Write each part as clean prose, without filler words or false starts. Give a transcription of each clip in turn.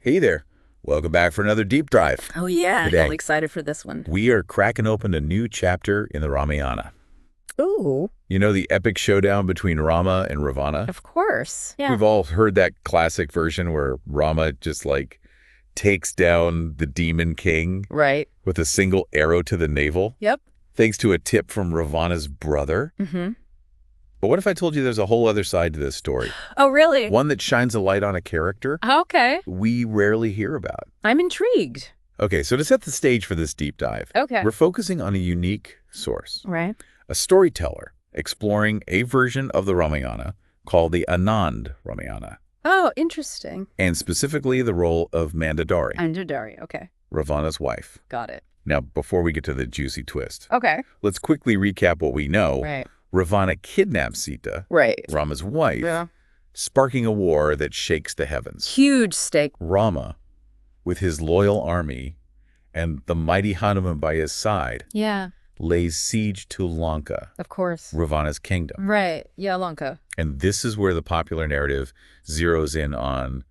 Hey there. Welcome back for another deep dive. Oh, yeah. Today, I'm excited for this one. we are cracking open a new chapter in the Ramayana. Ooh. You know the epic showdown between Rama and Ravana? Of course. Yeah. We've all heard that classic version where Rama just takes down the demon king Right. with a single arrow to the navel, Yep. thanks to a tip from Ravana's brother. Mm-hmm. But what if I told you there's a whole other side to this story? Oh, really? One that shines a light on a character Okay. we rarely hear about. I'm intrigued. Okay, so to set the stage for this deep dive, Okay. we're focusing on a unique source, Right. a storyteller exploring a version of the Ramayana called the Anand Ramayana, Oh, interesting. and specifically the role of Mandodari, Mandodari. Okay. Ravana's wife. Got it. Now, before we get to the juicy twist, Okay. let's quickly recap what we know. Right. Ravana kidnaps Sita, Right. Rama's wife, Yeah. sparking a war that shakes the heavens. Huge stake. Rama, with his loyal army and the mighty Hanuman by his side, Yeah. lays siege to Lanka, Of course. Ravana's kingdom. Right. Yeah, Lanka. And this is where the popular narrative zeroes in on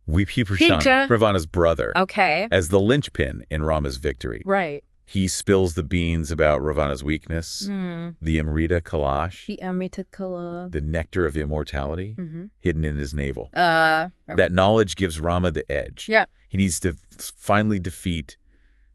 Vibhishan, Peter. Ravana's brother, Okay. as the linchpin in Rama's victory. Right. He spills the beans about Ravana's weakness, the Amrita Kalash, The Amrita Kala. the nectar of immortality, hidden in his navel. That knowledge gives Rama the edge. Yeah. He needs to finally defeat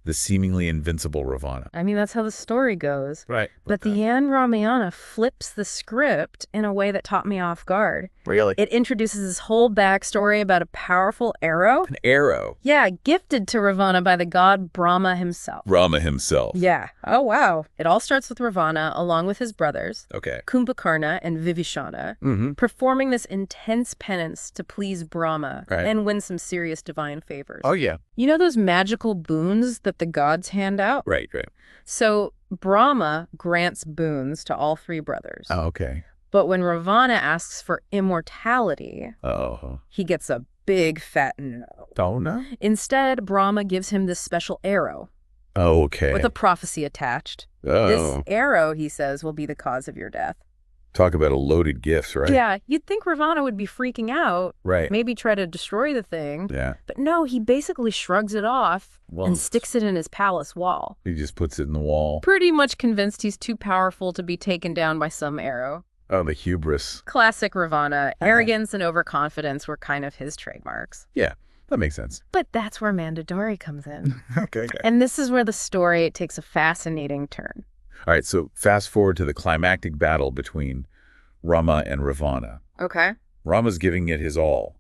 the seemingly invincible Ravana. I mean, that's how the story goes. Right. But the Yan Ramayana flips the script in a way that caught me off guard. Really? It introduces this whole backstory about a powerful arrow. An arrow. Yeah, gifted to Ravana by the god Brahma himself. Rama himself. Yeah. Oh, wow. It all starts with Ravana, along with his brothers, Okay. Kumbhakarna and Vibhishana, performing this intense penance to please Brahma Right. and win some serious divine favors. Oh, yeah. You know those magical boons that the gods hand out? Right, right. So Brahma grants boons to all three brothers. Oh, okay. But when Ravana asks for immortality, Oh. he gets a big fat no. Oh, no? Instead, Brahma gives him this special arrow Oh, okay. with a prophecy attached. Oh. This arrow, he says, will be the cause of your death. Talk about a loaded gift, right? Yeah, you'd think Ravana would be freaking out, Right. maybe try to destroy the thing. Yeah. But no, he basically shrugs it off Well, and sticks it in his palace wall. He just puts it in the wall. Pretty much convinced he's too powerful to be taken down by some arrow. Oh, the hubris. Classic Ravana. Arrogance and overconfidence were kind of his trademarks. Yeah, that makes sense. But that's where Mandodari comes in. Okay. And this is where the story takes a fascinating turn. All right, so fast forward to the climactic battle between Rama and Ravana. Okay. Rama's giving it his all,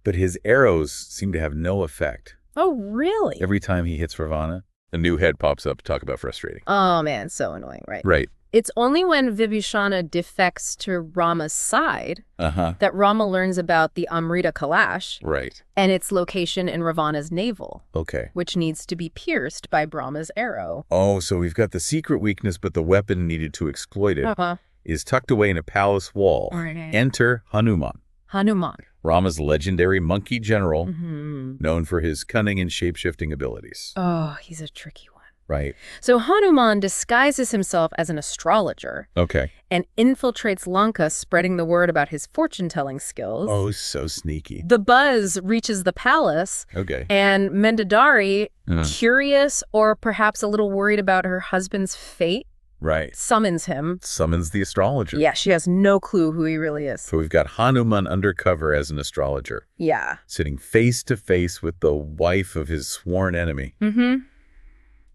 but his arrows seem to have no effect. Oh, really? Every time he hits Ravana, a new head pops up. Talk about frustrating. Oh, man, so annoying, right? Right. It's only when Vibhishana defects to Rama's side Uh-huh. that Rama learns about the Amrita Kalash Right. and its location in Ravana's navel, Okay. which needs to be pierced by Brahma's arrow. Oh, so we've got the secret weakness, but the weapon needed to exploit it Uh-huh. is tucked away in a palace wall. Right. Enter Hanuman, Hanuman. Rama's legendary monkey general, Mm-hmm. known for his cunning and shape-shifting abilities. Oh, he's a tricky one. Right. So Hanuman disguises himself as an astrologer Okay. and infiltrates Lanka, spreading the word about his fortune-telling skills. Oh, so sneaky. The buzz reaches the palace, Okay. and Mandodari, Uh, curious or perhaps a little worried about her husband's fate, right. summons him. Summons the astrologer. Yeah, she has no clue who he really is. So we've got Hanuman undercover as an astrologer, Yeah. sitting face to face with the wife of his sworn enemy. Mm-hmm.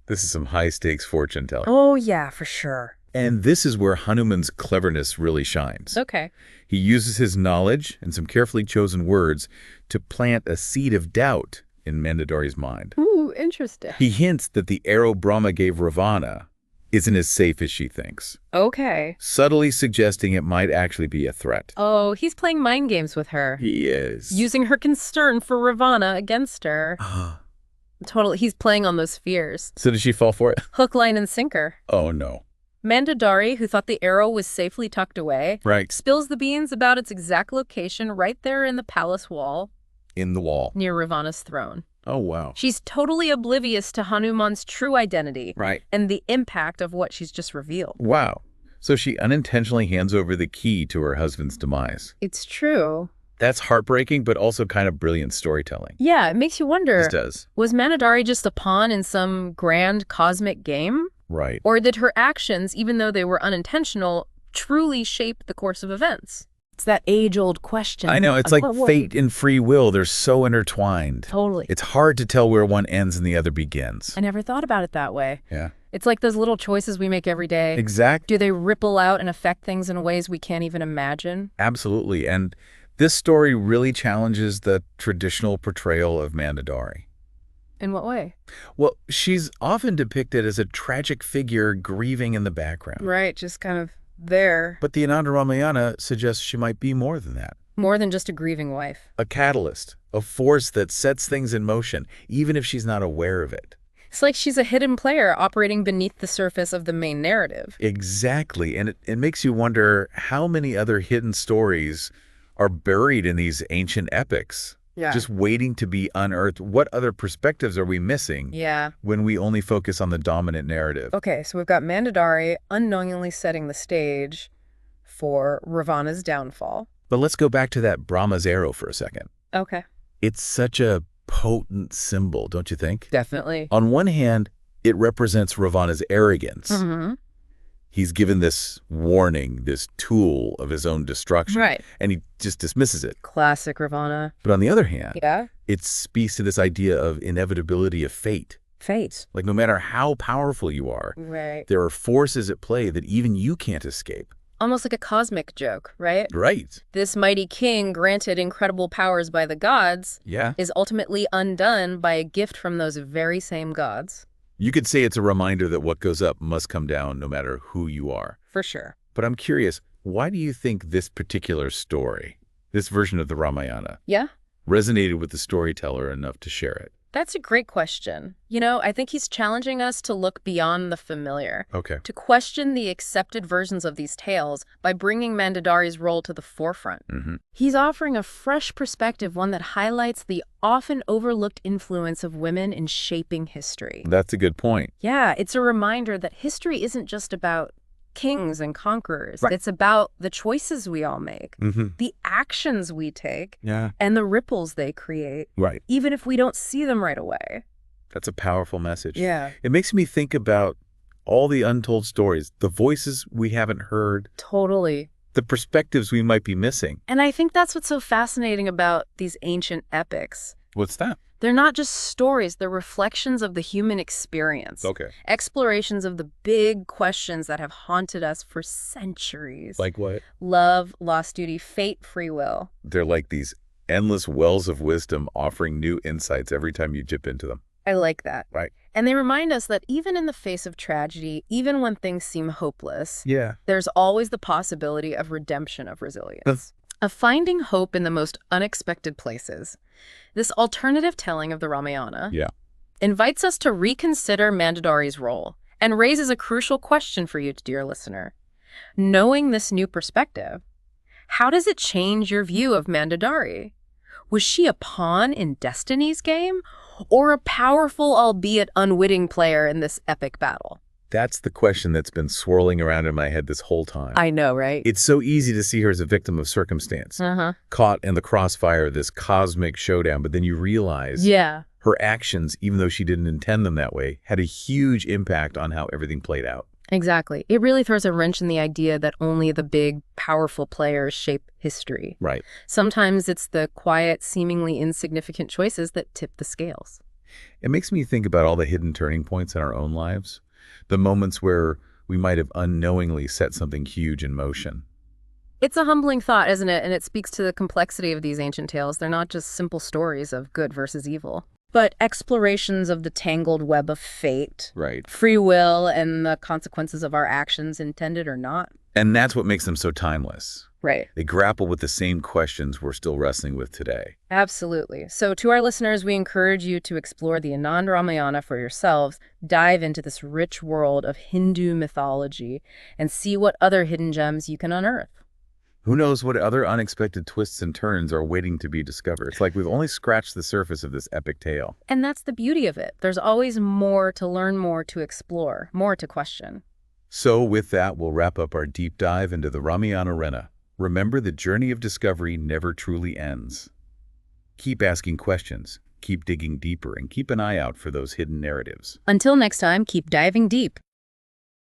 This is some high-stakes fortune telling. Oh, yeah, for sure. And this is where Hanuman's cleverness really shines. Okay. He uses his knowledge and some carefully chosen words to plant a seed of doubt in Mandodari's mind. Ooh, interesting. He hints that the arrow Brahma gave Ravana isn't as safe as she thinks, Okay. subtly suggesting it might actually be a threat. Oh, he's playing mind games with her, He is. using her concern for Ravana against her. Totally, he's playing on those fears. So did she fall for it? Hook, line, and sinker. Oh, no. Mandodari, who thought the arrow was safely tucked away, Right. spills the beans about its exact location right there in the palace wall In the wall. near Ravana's throne. Oh, wow. She's totally oblivious to Hanuman's true identity Right. and the impact of what she's just revealed. Wow. So she unintentionally hands over the key to her husband's demise. It's true. That's heartbreaking, but also kind of brilliant storytelling. Yeah, it makes you wonder, This does. was Mandodari just a pawn in some grand cosmic game? Right. Or did her actions, even though they were unintentional, truly shape the course of events? It's that age-old question. I know, it's like fate and free will. They're so intertwined. Totally. It's hard to tell where one ends and the other begins. I never thought about it that way. Yeah. It's like those little choices we make every day. Exactly. Do they ripple out and affect things in ways we can't even imagine? Absolutely. And this story really challenges the traditional portrayal of Mandodari. In what way? Well, she's often depicted as a tragic figure grieving in the background. Right, just kind of there. But the Ramayana suggests she might be more than that. More than just a grieving wife. A catalyst, a force that sets things in motion, even if she's not aware of it. It's like she's a hidden player operating beneath the surface of the main narrative. Exactly. And it makes you wonder how many other hidden stories are buried in these ancient epics. Yeah. Just waiting to be unearthed. What other perspectives are we missing when we only focus on the dominant narrative? Okay, so we've got Mandodari unknowingly setting the stage for Ravana's downfall. But let's go back to that Brahma's arrow for a second. Okay. It's such a potent symbol, don't you think? Definitely. On one hand, it represents Ravana's arrogance. Mm-hmm. He's given this warning, this tool of his own destruction. Right. And he just dismisses it. Classic Ravana. But on the other hand, Yeah. it speaks to this idea of inevitability of fate. Fate. Like no matter how powerful you are, Right. there are forces at play that even you can't escape. Almost like a cosmic joke, right? Right. This mighty king, granted incredible powers by the gods, Yeah. is ultimately undone by a gift from those very same gods. You could say it's a reminder that what goes up must come down no matter who you are. For sure. But I'm curious, why do you think this particular story, this version of the Ramayana, Yeah? resonated with the storyteller enough to share it? That's a great question. You know, I think he's challenging us to look beyond the familiar, Okay. to question the accepted versions of these tales by bringing Mandodari's role to the forefront. Mm-hmm. He's offering a fresh perspective, one that highlights the often overlooked influence of women in shaping history. That's a good point. Yeah, it's a reminder that history isn't just about kings and conquerors. Right. It's about the choices we all make, Mm-hmm. the actions we take, Yeah. and the ripples they create, Right. even if we don't see them right away. That's a powerful message. Yeah. It makes me think about all the untold stories, the voices we haven't heard, Totally. the perspectives we might be missing. And I think that's what's so fascinating about these ancient epics. What's that? They're not just stories, they're reflections of the human experience. Okay. Explorations of the big questions that have haunted us for centuries. Like what? Love, lost duty, fate, free will. They're like these endless wells of wisdom offering new insights every time you dip into them. I like that. Right. And they remind us that even in the face of tragedy, even when things seem hopeless, Yeah. there's always the possibility of redemption, of resilience, of finding hope in the most unexpected places. This alternative telling of the Ramayana invites us to reconsider Mandodari's role and raises a crucial question for you, dear listener. Knowing this new perspective, how does it change your view of Mandodari? Was she a pawn in destiny's game, or a powerful, albeit unwitting player in this epic battle? That's the question that's been swirling around in my head this whole time. I know, right? It's so easy to see her as a victim of circumstance, caught in the crossfire of this cosmic showdown, but then you realize her actions, even though she didn't intend them that way, had a huge impact on how everything played out. Exactly. It really throws a wrench in the idea that only the big, powerful players shape history. Right. Sometimes it's the quiet, seemingly insignificant choices that tip the scales. It makes me think about all the hidden turning points in our own lives, the moments where we might have unknowingly set something huge in motion. It's a humbling thought, isn't it? And it speaks to the complexity of these ancient tales. They're not just simple stories of good versus evil, but explorations of the tangled web of fate, Right. free will, and the consequences of our actions, intended or not. And that's what makes them so timeless. Right. They grapple with the same questions we're still wrestling with today. Absolutely. So to our listeners, we encourage you to explore the Anand Ramayana for yourselves, dive into this rich world of Hindu mythology, and see what other hidden gems you can unearth. Who knows what other unexpected twists and turns are waiting to be discovered? It's like we've only scratched the surface of this epic tale. And that's the beauty of it. There's always more to learn, more to explore, more to question. So with that, we'll wrap up our deep dive into the Ramayana arena. Remember, the journey of discovery never truly ends. Keep asking questions, keep digging deeper, and keep an eye out for those hidden narratives. Until next time, keep diving deep.